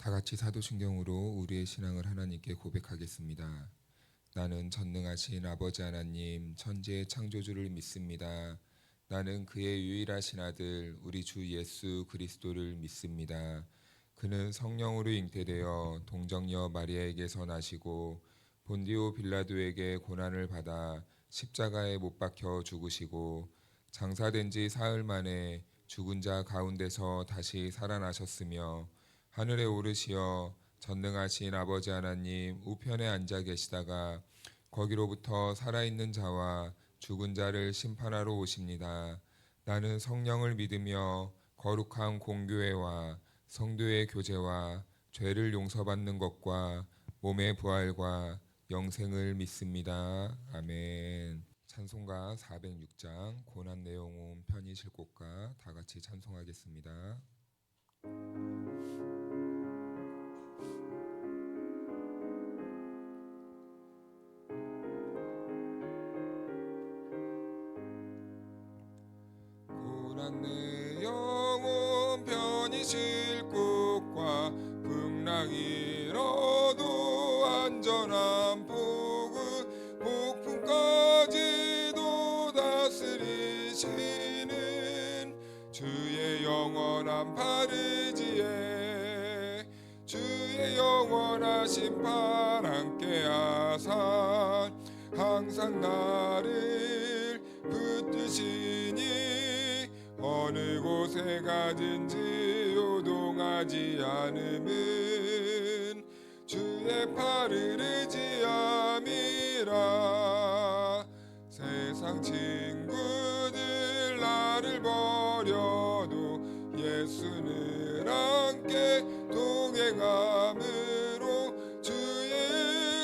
다 같이 사도신경으로 우리의 신앙을 하나님께 고백하겠습니다. 나는 전능하신 아버지 하나님 천지의 창조주를 믿습니다. 나는 그의 유일하신 아들 우리 주 예수 그리스도를 믿습니다. 그는 성령으로 잉태되어 동정녀 마리아에게서 나시고 본디오 빌라도에게 고난을 받아 십자가에 못 박혀 죽으시고 장사된 지 사흘 만에 죽은 자 가운데서 다시 살아나셨으며 하늘에 오르시어 전능하신 아버지 하나님 우편에 앉아 계시다가 거기로부터 살아있는 자와 죽은 자를 심판하러 오십니다. 나는 성령을 믿으며 거룩한 공교회와 성도의 교제와 죄를 용서받는 것과 몸의 부활과 영생을 믿습니다. 아멘. 찬송가 406장 고난 내용음 편히 실곡가 다 같이 찬송하겠습니다. 고난 내용음 편히 실곡과 풍랑이 일어도 안전한 복은 폭풍까지도 다스리시는 주의 영원한 파르지에 주의 영원하신 팔 함께 하사 항상 나를 붙드시니 어느 곳에 가든지 요동하지 않음은 주의 팔을 의지함이라. 세상 친구들 나를 버려도 예수는 함께 동행함으로 주의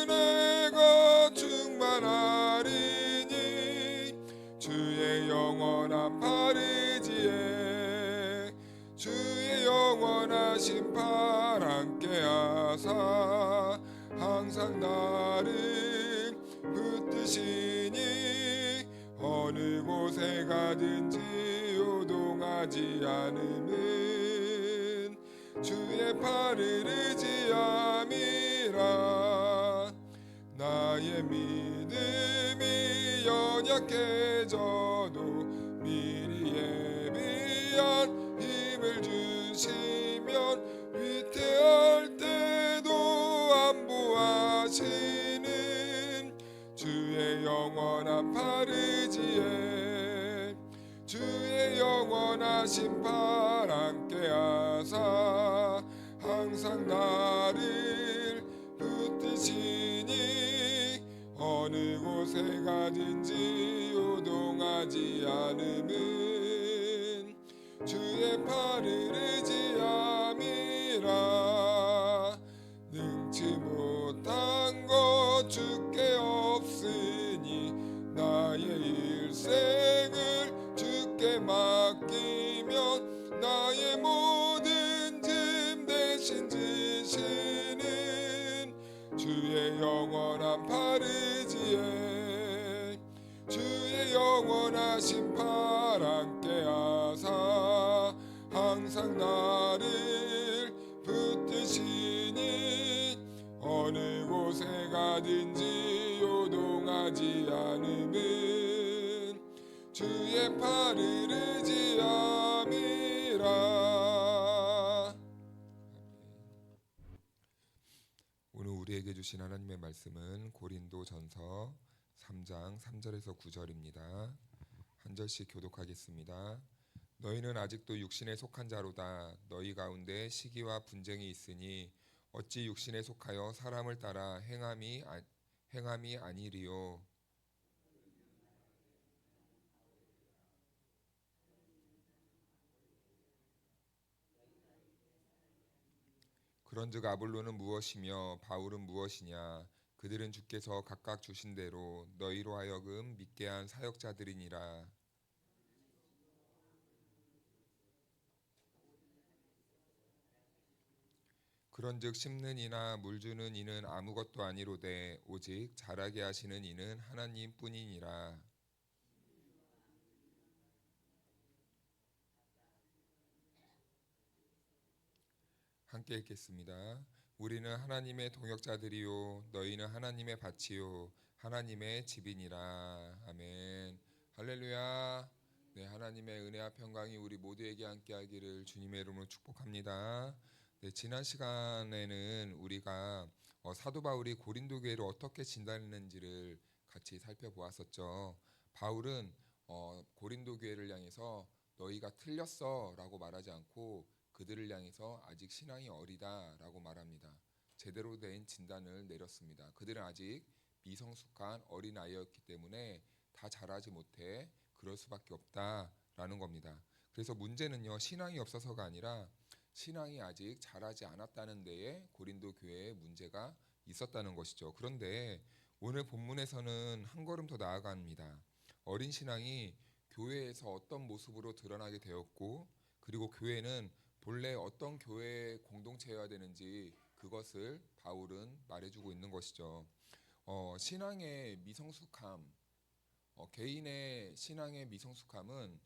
은혜가 충만하리니 주의 영원한 파르지에 주의 영원하신 팔 함께 하사 항상 나를 붙드시니 어느 곳에 가든지 요동하지 않음은 주의 팔을 의지함이라. 나의 믿음이 연약해져도 미리 예비한 힘을 주시면 위태할 때도 안보하시는 주의 영원한 파르지에 주의 영원하신 팔 함께 하사 항상 나를 붙드시니 어느 곳에 가든지 요동하지 않음은 주의 팔을 의지함이라. 능치 못한 것 주께 없으니 나의 일생을 주께 맡기면 나의 모든 짐 대신 지시는 주의 영원한 파르지에 주의 영원하신 팔 함께 하사 항상 나를 붙드시니 어느 곳에 가든지 요동하지 않음은 주의 팔을 의지함이라. 오늘 우리에게 주신 하나님의 말씀은 고린도전서 3장 3절에서 9절입니다. 한 절씩 교독하겠습니다. 너희는 아직도 육신에 속한 자로다. 너희 가운데 시기와 분쟁이 있으니 어찌 육신에 속하여 사람을 따라 행함이 아니리요. 그런즉 아볼로는 무엇이며 바울은 무엇이냐? 그들은 주께서 각각 주신 대로 너희로 하여금 믿게 한 사역자들이니라. 그런즉 심는 이나 물 주는 이는 아무것도 아니로되 오직 자라게 하시는 이는 하나님뿐이니라. 함께 읽겠습니다. 우리는 하나님의 동역자들이요 너희는 하나님의 밭이요 하나님의 집이니라. 아멘. 할렐루야. 네, 하나님의 은혜와 평강이 우리 모두에게 함께하기를 주님의 이름으로 축복합니다. 네, 지난 시간에는 우리가 사도 바울이 고린도 교회를 어떻게 진단했는지를 같이 살펴보았었죠. 바울은 고린도 교회를 향해서 너희가 틀렸어라고 말하지 않고 그들을 향해서 아직 신앙이 어리다라고 말합니다. 제대로 된 진단을 내렸습니다. 그들은 아직 미성숙한 어린 아이였기 때문에 다 잘하지 못해 그럴 수밖에 없다라는 겁니다. 그래서 문제는요, 신앙이 없어서가 아니라 신앙이 아직 자라지 않았다는 데에 고린도 교회에 문제가 있었다는 것이죠. 그런데 오늘 본문에서는 한 걸음 더 나아갑니다. 어린 신앙이 교회에서 어떤 모습으로 드러나게 되었고, 그리고 교회는 본래 어떤 교회 공동체여야 되는지 그것을 바울은 말해주고 있는 것이죠. 신앙의 미성숙함, 개인의 신앙의 미성숙함은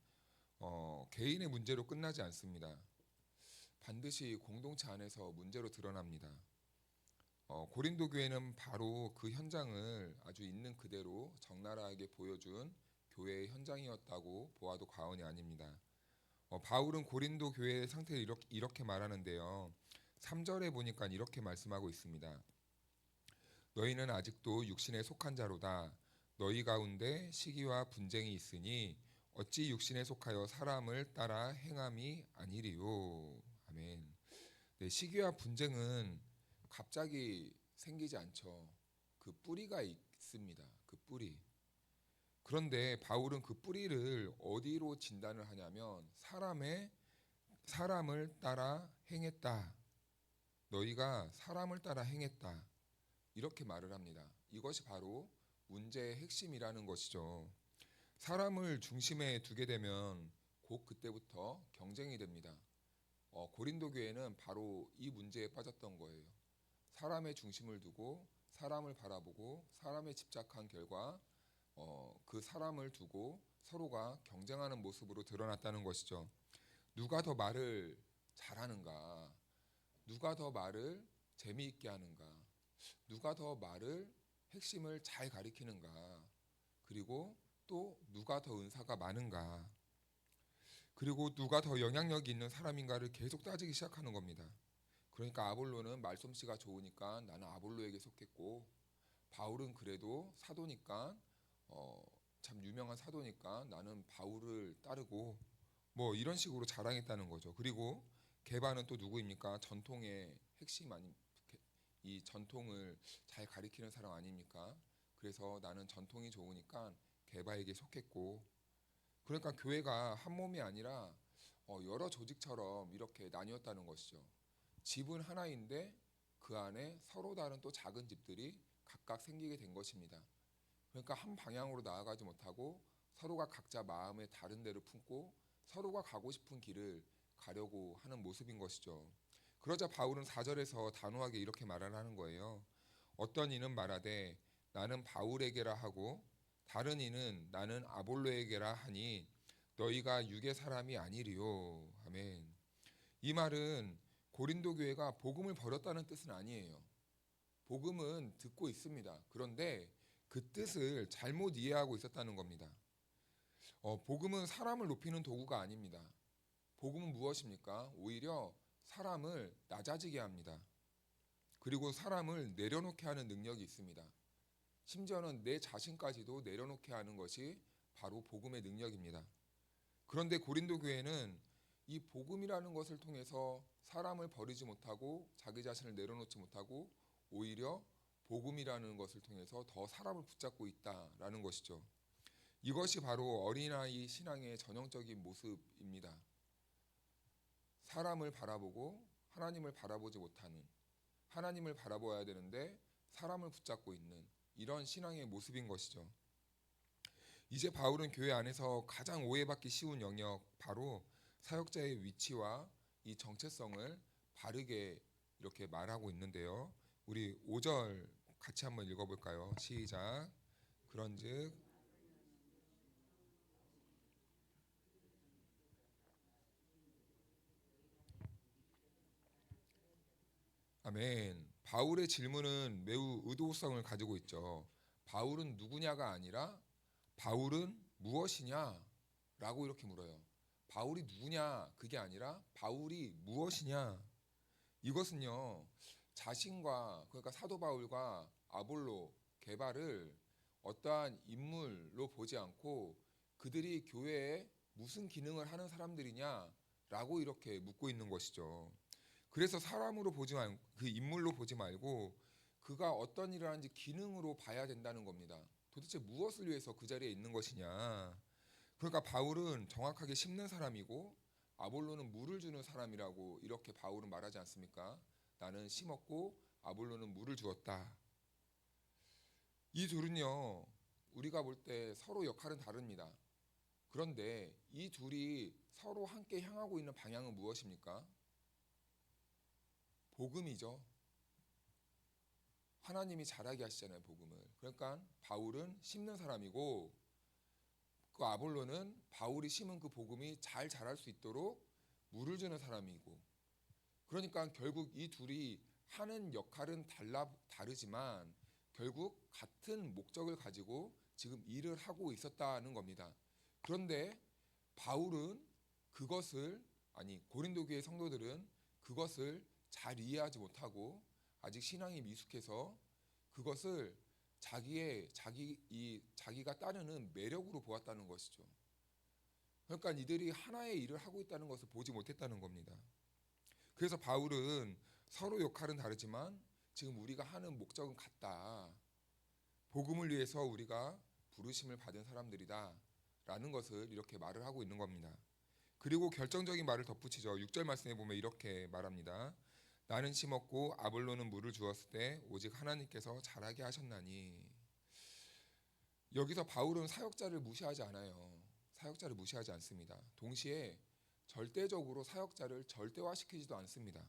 개인의 문제로 끝나지 않습니다. 반드시 공동체 안에서 문제로 드러납니다. 고린도 교회는 바로 그 현장을 아주 있는 그대로 적나라하게 보여준 교회의 현장이었다고 보아도 과언이 아닙니다. 바울은 고린도 교회의 상태를 이렇게 말하는데요. 3절에 보니까 이렇게 말씀하고 있습니다. 너희는 아직도 육신에 속한 자로다. 너희 가운데 시기와 분쟁이 있으니 어찌 육신에 속하여 사람을 따라 행함이 아니리요. 아멘. 네, 시기와 분쟁은 갑자기 생기지 않죠. 그 뿌리가 있습니다. 그 뿌리. 그런데 바울은 그 뿌리를 어디로 진단을 하냐면 사람을 따라 행했다. 너희가 사람을 따라 행했다. 이렇게 말을 합니다. 이것이 바로 문제의 핵심이라는 것이죠. 사람을 중심에 두게 되면 곧 그때부터 경쟁이 됩니다. 고린도 교회는 바로 이 문제에 빠졌던 거예요. 사람의 중심을 두고 사람을 바라보고 사람에 집착한 결과 그 사람을 두고 서로가 경쟁하는 모습으로 드러났다는 것이죠. 누가 더 말을 잘하는가? 누가 더 말을 재미있게 하는가? 누가 더 말을 핵심을 잘 가리키는가? 그리고 또 누가 더 은사가 많은가? 그리고 누가 더 영향력이 있는 사람인가를 계속 따지기 시작하는 겁니다. 그러니까 아볼로는 말솜씨가 좋으니까 나는 아볼로에게 속했고, 바울은 그래도 사도니까 참 유명한 사도니까 나는 바울을 따르고, 뭐 이런 식으로 자랑했다는 거죠. 그리고 게바는 또 누구입니까? 전통의 핵심 아니, 이 전통을 잘 가리키는 사람 아닙니까? 그래서 나는 전통이 좋으니까 게바에게 속했고, 그러니까 교회가 한 몸이 아니라 여러 조직처럼 이렇게 나뉘었다는 것이죠. 집은 하나인데 그 안에 서로 다른 또 작은 집들이 각각 생기게 된 것입니다. 그러니까 한 방향으로 나아가지 못하고 서로가 각자 마음의 다른 데를 품고 서로가 가고 싶은 길을 가려고 하는 모습인 것이죠. 그러자 바울은 4절에서 단호하게 이렇게 말을 하는 거예요. 어떤 이는 말하되 나는 바울에게라 하고 다른 이는 나는 아볼로에게라 하니 너희가 육의 사람이 아니리요. 아멘. 이 말은 고린도 교회가 복음을 버렸다는 뜻은 아니에요. 복음은 듣고 있습니다. 그런데 그 뜻을 잘못 이해하고 있었다는 겁니다. 복음은 사람을 높이는 도구가 아닙니다. 복음은 무엇입니까? 오히려 사람을 낮아지게 합니다. 그리고 사람을 내려놓게 하는 능력이 있습니다. 심지어는 내 자신까지도 내려놓게 하는 것이 바로 복음의 능력입니다. 그런데 고린도 교회는 이 복음이라는 것을 통해서 사람을 버리지 못하고 자기 자신을 내려놓지 못하고 오히려 복음이라는 것을 통해서 더 사람을 붙잡고 있다라는 것이죠. 이것이 바로 어린아이 신앙의 전형적인 모습입니다. 사람을 바라보고 하나님을 바라보지 못하는, 하나님을 바라보아야 되는데 사람을 붙잡고 있는 이런 신앙의 모습인 것이죠. 이제 바울은 교회 안에서 가장 오해받기 쉬운 영역, 바로 사역자의 위치와 이 정체성을 바르게 이렇게 말하고 있는데요. 우리 5절 같이 한번 읽어볼까요? 시작. 그런즉 아멘. 바울의 질문은 매우 의도성을 가지고 있죠. 바울은 누구냐가 아니라 바울은 무엇이냐? 라고 이렇게 물어요. 바울이 누구냐? 그게 아니라 바울이 무엇이냐? 이것은요, 자신과, 그러니까 사도 바울과 아볼로 게바를 어떠한 인물로 보지 않고 그들이 교회에 무슨 기능을 하는 사람들이냐라고 이렇게 묻고 있는 것이죠. 그래서 사람으로 보지 말고, 그 인물로 보지 말고 그가 어떤 일을 하는지 기능으로 봐야 된다는 겁니다. 도대체 무엇을 위해서 그 자리에 있는 것이냐? 그러니까 바울은 정확하게 심는 사람이고 아볼로는 물을 주는 사람이라고 이렇게 바울은 말하지 않습니까? 나는 심었고 아볼로는 물을 주었다. 이 둘은요, 우리가 볼 때 서로 역할은 다릅니다. 그런데 이 둘이 서로 함께 향하고 있는 방향은 무엇입니까? 복음이죠. 하나님이 자라게 하시잖아요, 복음을. 그러니까 바울은 심는 사람이고 그 아볼로는 바울이 심은 그 복음이 잘 자랄 수 있도록 물을 주는 사람이고, 그러니까 결국 이 둘이 하는 역할은 다르지만 결국 같은 목적을 가지고 지금 일을 하고 있었다는 겁니다. 그런데 바울은 그것을, 아니 고린도 교회 성도들은 그것을 잘 이해하지 못하고 아직 신앙이 미숙해서 그것을 자기가 따르는 매력으로 보았다는 것이죠. 그러니까 이들이 하나의 일을 하고 있다는 것을 보지 못했다는 겁니다. 그래서 바울은 서로 역할은 다르지만 지금 우리가 하는 목적은 같다. 복음을 위해서 우리가 부르심을 받은 사람들이다 라는 것을 이렇게 말을 하고 있는 겁니다. 그리고 결정적인 말을 덧붙이죠. 6절 말씀에 보면 이렇게 말합니다. 나는 심었고 아볼로는 물을 주었을 때 오직 하나님께서 자라게 하셨나니. 여기서 바울은 사역자를 무시하지 않아요. 사역자를 무시하지 않습니다. 동시에 절대적으로 사역자를 절대화시키지도 않습니다.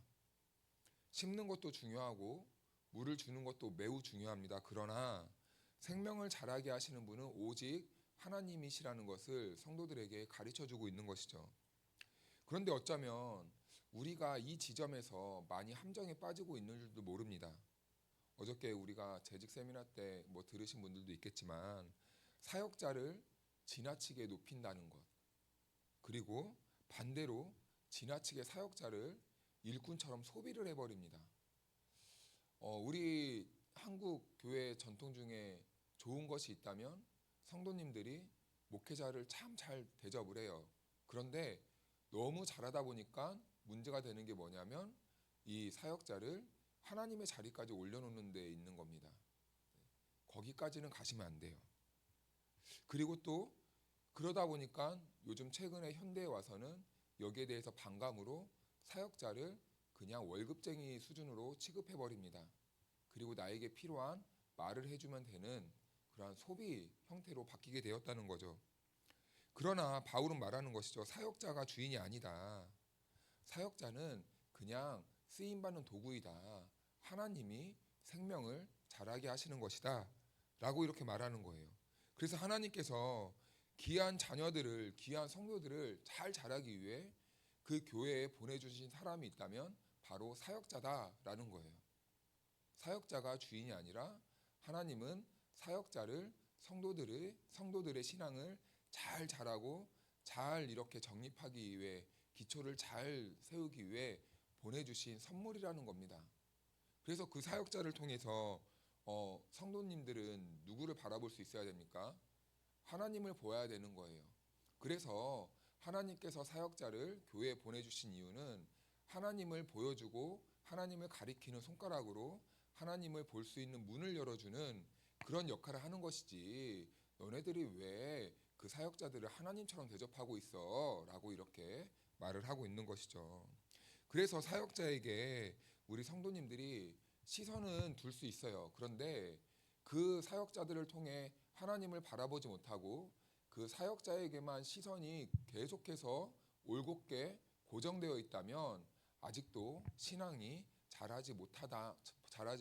심는 것도 중요하고 물을 주는 것도 매우 중요합니다. 그러나 생명을 자라게 하시는 분은 오직 하나님이시라는 것을 성도들에게 가르쳐주고 있는 것이죠. 그런데 어쩌면 우리가 이 지점에서 많이 함정에 빠지고 있는 줄도 모릅니다. 어저께 우리가 재직 세미나 때 뭐 들으신 분들도 있겠지만 사역자를 지나치게 높인다는 것, 그리고 반대로 지나치게 사역자를 일꾼처럼 소비를 해버립니다. 우리 한국 교회 전통 중에 좋은 것이 있다면 성도님들이 목회자를 참 잘 대접을 해요. 그런데 너무 잘하다 보니까 문제가 되는 게 뭐냐면 이 사역자를 하나님의 자리까지 올려놓는 데 있는 겁니다. 거기까지는 가시면 안 돼요. 그리고 또 그러다 보니까 요즘 최근에 현대에 와서는 여기에 대해서 반감으로 사역자를 그냥 월급쟁이 수준으로 취급해버립니다. 그리고 나에게 필요한 말을 해주면 되는 그러한 소비 형태로 바뀌게 되었다는 거죠. 그러나 바울은 말하는 것이죠. 사역자가 주인이 아니다. 사역자는 그냥 쓰임받는 도구이다. 하나님이 생명을 자라게 하시는 것이다 라고 이렇게 말하는 거예요. 그래서 하나님께서 귀한 자녀들을, 귀한 성도들을 잘 자라기 위해 그 교회에 보내주신 사람이 있다면 바로 사역자다라는 거예요. 사역자가 주인이 아니라 하나님은 사역자를 성도들의 신앙을 잘 자라고 잘 이렇게 정립하기 위해, 기초를 잘 세우기 위해 보내주신 선물이라는 겁니다. 그래서 그 사역자를 통해서 성도님들은 누구를 바라볼 수 있어야 됩니까? 하나님을 보아야 되는 거예요. 그래서 하나님께서 사역자를 교회에 보내주신 이유는 하나님을 보여주고 하나님을 가리키는 손가락으로 하나님을 볼 수 있는 문을 열어주는 그런 역할을 하는 것이지, 너네들이 왜 그 사역자들을 하나님처럼 대접하고 있어? 라고 이렇게 말을 하고 있는 것이죠. 그래서 사역자에게 우리 성도님들이 시선은 둘 수 있어요. 그런데 그 사역자들을 통해 하나님을 바라보지 못하고 그 사역자에게만 시선이 계속해서 올곧게 고정되어 있다면 아직도 신앙이 자라지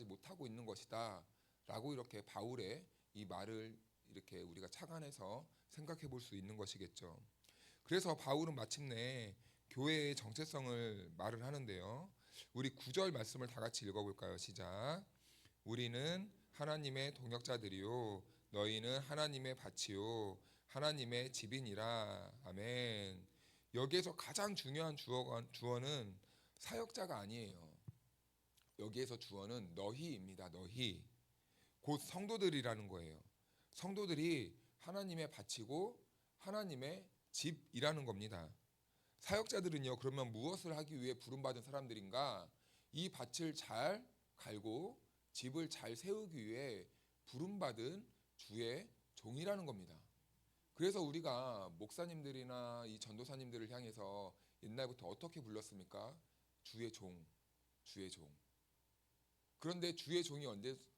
못하고 있는 것이다 라고 이렇게 바울의 이 말을 이렇게 우리가 착안해서 생각해 볼 수 있는 것이겠죠. 그래서 바울은 마침내 교회의 정체성을 말을 하는데요. 우리 9절 말씀을 다 같이 읽어볼까요? 시작. 우리는 하나님의 동역자들이요 너희는 하나님의 밭이요 하나님의 집이니라. 아멘. 여기에서 가장 중요한 주어는 사역자가 아니에요. 여기에서 주어는 너희입니다. 너희. 곧 성도들이라는 거예요. 성도들이 하나님의 밭이고 하나님의 집이라는 겁니다. 사역자들은요, 그러면 무엇을 하기 위해 부름받은 사람들인가? 이 밭을 잘 갈고 집을 잘 세우기 위해 부름받은 주의 종이라는 겁니다. 그래서 우리가 목사님들이나 이 전도사님들을 향해서 옛날부터 어떻게 불렀습니까? 주의 종, 주의 종. 그런데 주의 종이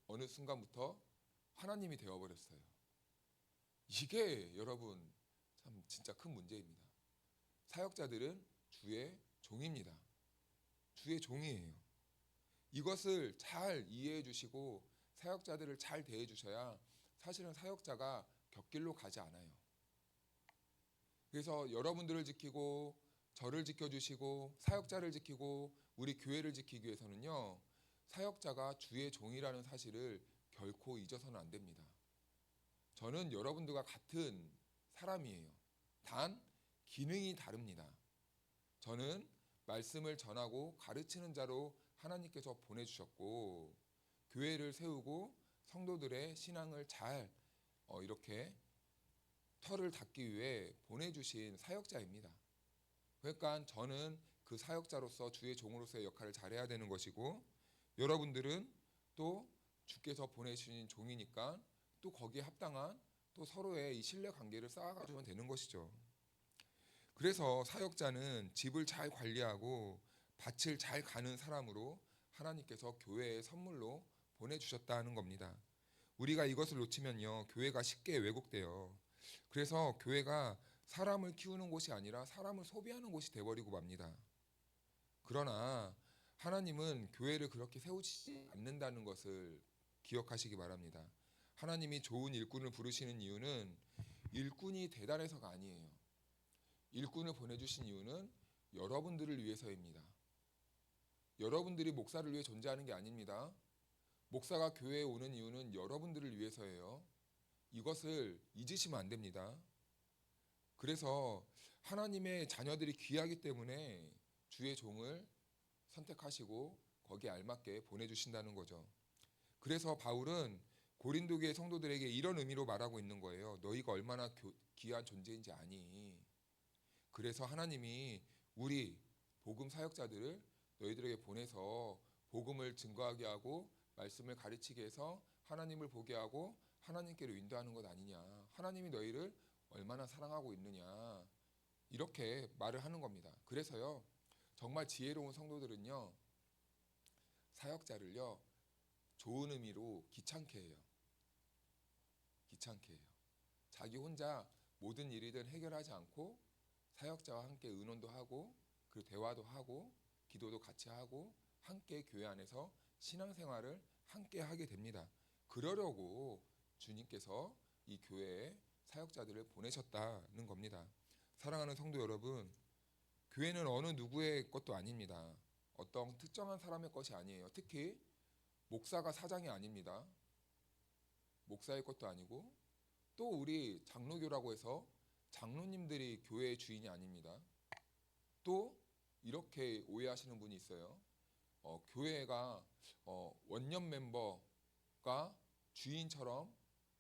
어느 순간부터 하나님이 되어버렸어요. 이게 여러분 참 진짜 큰 문제입니다. 사역자들은 주의 종입니다. 주의 종이에요. 이것을 잘 이해해 주시고 사역자들을 잘 대해 주셔야 사실은 사역자가 곁길로 가지 않아요. 그래서 여러분들을 지키고 저를 지켜주시고 사역자를 지키고 우리 교회를 지키기 위해서는요, 사역자가 주의 종이라는 사실을 결코 잊어서는 안 됩니다. 저는 여러분들과 같은 사람이에요. 단 기능이 다릅니다. 저는 말씀을 전하고 가르치는 자로 하나님께서 보내주셨고 교회를 세우고 성도들의 신앙을 잘 이렇게 터를 닦기 위해 보내주신 사역자입니다. 그러니까 저는 그 사역자로서 주의 종으로서의 역할을 잘해야 되는 것이고 여러분들은 또 주께서 보내주신 종이니까 또 거기에 합당한 또 서로의 이 신뢰 관계를 쌓아가지면 되는 것이죠. 그래서 사역자는 집을 잘 관리하고 밭을 잘 가는 사람으로 하나님께서 교회의 선물로 보내주셨다는 겁니다. 우리가 이것을 놓치면요, 교회가 쉽게 왜곡돼요. 그래서 교회가 사람을 키우는 곳이 아니라 사람을 소비하는 곳이 돼버리고 맙니다. 그러나 하나님은 교회를 그렇게 세우지 않는다는 것을 기억하시기 바랍니다. 하나님이 좋은 일꾼을 부르시는 이유는 일꾼이 대단해서가 아니에요. 일꾼을 보내주신 이유는 여러분들을 위해서입니다. 여러분들이 목사를 위해 존재하는 게 아닙니다. 목사가 교회에 오는 이유는 여러분들을 위해서예요. 이것을 잊으시면 안 됩니다. 그래서 하나님의 자녀들이 귀하기 때문에 주의 종을 선택하시고 거기에 알맞게 보내주신다는 거죠. 그래서 바울은 고린도 교회 성도들에게 이런 의미로 말하고 있는 거예요. 너희가 얼마나 귀한 존재인지 아니. 그래서 하나님이 우리 복음 사역자들을 너희들에게 보내서 복음을 증거하게 하고 말씀을 가르치게 해서 하나님을 보게 하고 하나님께로 인도하는 것 아니냐. 하나님이 너희를 얼마나 사랑하고 있느냐. 이렇게 말을 하는 겁니다. 그래서요, 정말 지혜로운 성도들은요, 사역자를요, 좋은 의미로 귀찮게 해요. 귀찮게 해요. 자기 혼자 모든 일이든 해결하지 않고 사역자와 함께 의논도 하고 그리고 대화도 하고 기도도 같이 하고 함께 교회 안에서 신앙생활을 함께 하게 됩니다. 그러려고 주님께서 이 교회에 사역자들을 보내셨다는 겁니다. 사랑하는 성도 여러분, 교회는 어느 누구의 것도 아닙니다. 어떤 특정한 사람의 것이 아니에요. 특히 목사가 사장이 아닙니다. 목사의 것도 아니고 또 우리 장로교라고 해서 장로님들이 교회의 주인이 아닙니다. 또 이렇게 오해하시는 분이 있어요. 교회가 원년 멤버가 주인처럼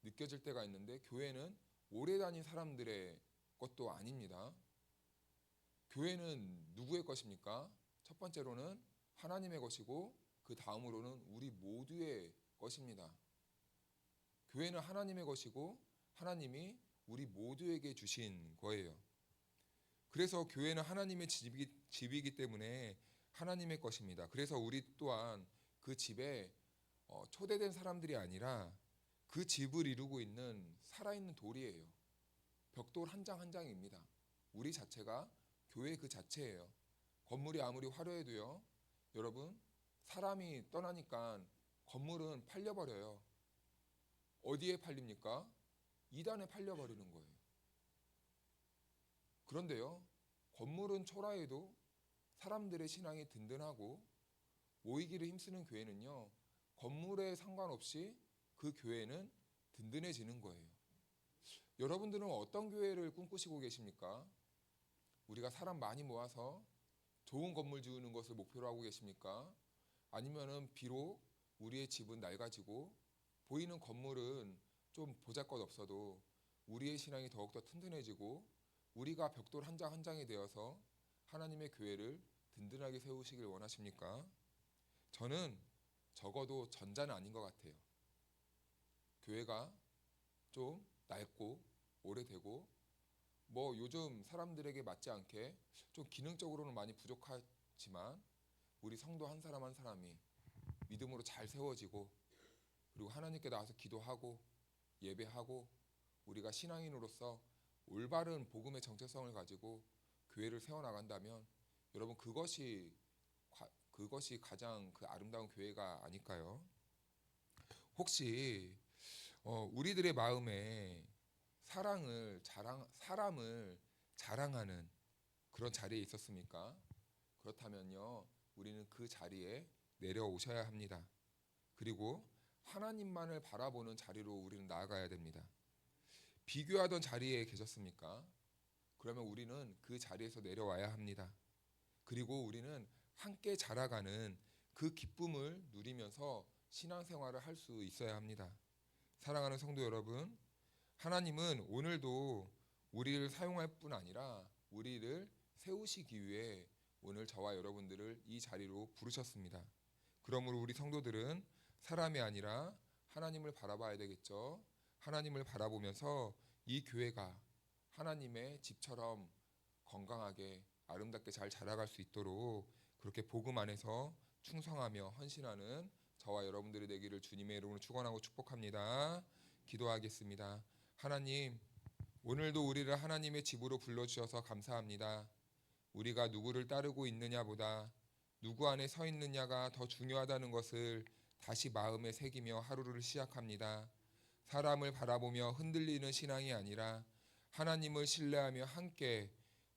느껴질 때가 있는데 교회는 오래 다닌 사람들의 것도 아닙니다. 교회는 누구의 것입니까? 첫 번째로는 하나님의 것이고 그 다음으로는 우리 모두의 것입니다. 교회는 하나님의 것이고 하나님이 우리 모두에게 주신 거예요. 그래서 교회는 하나님의 집이기 때문에 하나님의 것입니다. 그래서 우리 또한 그 집에 초대된 사람들이 아니라 그 집을 이루고 있는 살아있는 돌이에요. 벽돌 한 장 한 장입니다. 우리 자체가 교회 그 자체예요. 건물이 아무리 화려해도요, 여러분, 사람이 떠나니까 건물은 팔려버려요. 어디에 팔립니까? 이단에 팔려버리는 거예요. 그런데요, 건물은 초라해도 사람들의 신앙이 든든하고 모이기를 힘쓰는 교회는요, 건물에 상관없이 그 교회는 든든해지는 거예요. 여러분들은 어떤 교회를 꿈꾸시고 계십니까? 우리가 사람 많이 모아서 좋은 건물 지으는 것을 목표로 하고 계십니까? 아니면은 비록 우리의 집은 낡아지고 보이는 건물은 좀 보잘것없어도 우리의 신앙이 더욱더 튼튼해지고 우리가 벽돌 한 장 한 장이 되어서 하나님의 교회를 든든하게 세우시길 원하십니까? 저는 적어도 전자는 아닌 것 같아요. 교회가 좀 낡고 오래되고 뭐 요즘 사람들에게 맞지 않게 좀 기능적으로는 많이 부족하지만 우리 성도 한 사람 한 사람이 믿음으로 잘 세워지고 그리고 하나님께 나와서 기도하고 예배하고 우리가 신앙인으로서 올바른 복음의 정체성을 가지고 교회를 세워나간다면 여러분 그것이 가장 그 아름다운 교회가 아닐까요? 혹시 우리들의 마음에 사람을 자랑하는 그런 자리에 있었습니까? 그렇다면요, 우리는 그 자리에 내려오셔야 합니다. 그리고 하나님만을 바라보는 자리로 우리는 나아가야 됩니다. 비교하던 자리에 계셨습니까? 그러면 우리는 그 자리에서 내려와야 합니다. 그리고 우리는 함께 자라가는 그 기쁨을 누리면서 신앙생활을 할 수 있어야 합니다. 사랑하는 성도 여러분, 하나님은 오늘도 우리를 사용할 뿐 아니라 우리를 세우시기 위해 오늘 저와 여러분들을 이 자리로 부르셨습니다. 그러므로 우리 성도들은 사람이 아니라 하나님을 바라봐야 되겠죠. 하나님을 바라보면서 이 교회가 하나님의 집처럼 건강하게 아름답게 잘 자라갈 수 있도록 그렇게 복음 안에서 충성하며 헌신하는 저와 여러분들이 되기를 주님의 이름으로 축원하고 축복합니다. 기도하겠습니다. 하나님, 오늘도 우리를 하나님의 집으로 불러주셔서 감사합니다. 우리가 누구를 따르고 있느냐보다 누구 안에 서 있느냐가 더 중요하다는 것을 다시 마음에 새기며 하루를 시작합니다. 사람을 바라보며 흔들리는 신앙이 아니라 하나님을 신뢰하며 함께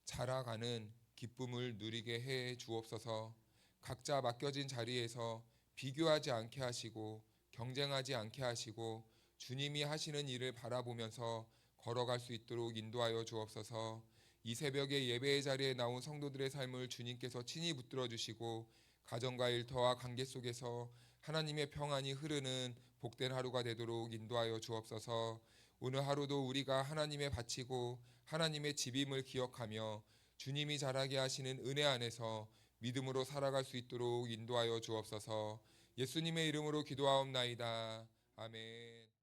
자라가는 기쁨을 누리게 해 주옵소서. 각자 맡겨진 자리에서 비교하지 않게 하시고 경쟁하지 않게 하시고 주님이 하시는 일을 바라보면서 걸어갈 수 있도록 인도하여 주옵소서. 이 새벽에 예배의 자리에 나온 성도들의 삶을 주님께서 친히 붙들어 주시고 가정과 일터와 관계 속에서 하나님의 평안이 흐르는 복된 하루가 되도록 인도하여 주옵소서. 오늘 하루도 우리가 하나님의 바치고 하나님의 집임을 기억하며 주님이 자라게 하시는 은혜 안에서 믿음으로 살아갈 수 있도록 인도하여 주옵소서. 예수님의 이름으로 기도하옵나이다. 아멘.